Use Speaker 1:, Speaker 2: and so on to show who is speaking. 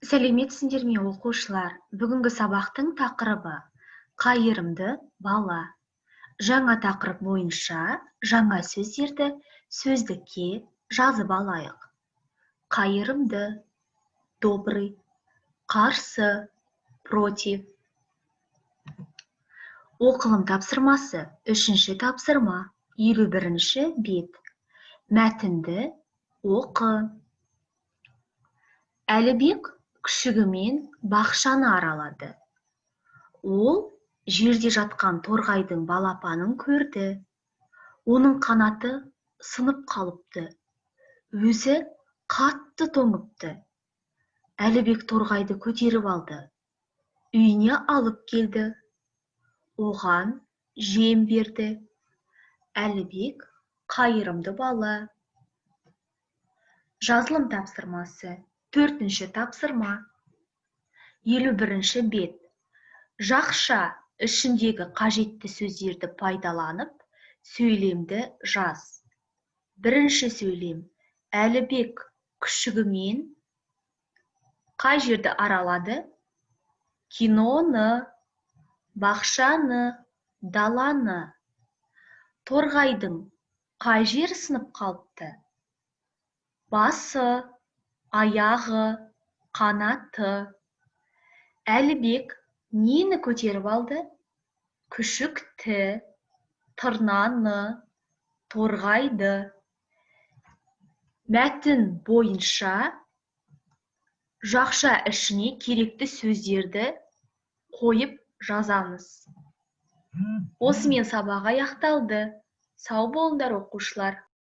Speaker 1: Сәлеметсіңдер ме, оқушылар? Бүгінгі сабақтың тақырыбы қайырымды бала. Жаңа тақырып бойынша жаңа сөздерді сөздікке жазып алайық. Қайырымды, добрый, қарсы, против. Оқылым тапсырмасы, 3-ші тапсырма, 51-ші бет. Мәтінді оқы. Әлібек күшігімен бақшаны аралады. Ол жерде жатқан торғайдың балапанын көрді. Оның қанаты сынып қалыпты. Өзі қатты тоңыпты. Әлібек торғайды көтеріп алды. Үйіне алып келді. Оған жем берді. Әлібек қайырымды бала. Жазылым тапсырмасы, 4-ші тапсырма, 51-ші бет. Жақша ішіндегі қажетті сөздерді пайдаланып, сөйлемді жаз. Бірінші сөйлем. Әлібек күшігімен қай жерді аралады? Киноны, бақшаны, даланы. Торғайдың қай жері сынып қалыпты? Басы, аяғы, қанаты. Әлібек нені көтеріп алды? Күшікті, тырнаны, торғайды. Мәтін бойынша жақша ішіне керекті сөздерді қойып жазамыз. Осымен сабақ аяқталды. Сау болыңдар, оқушылар.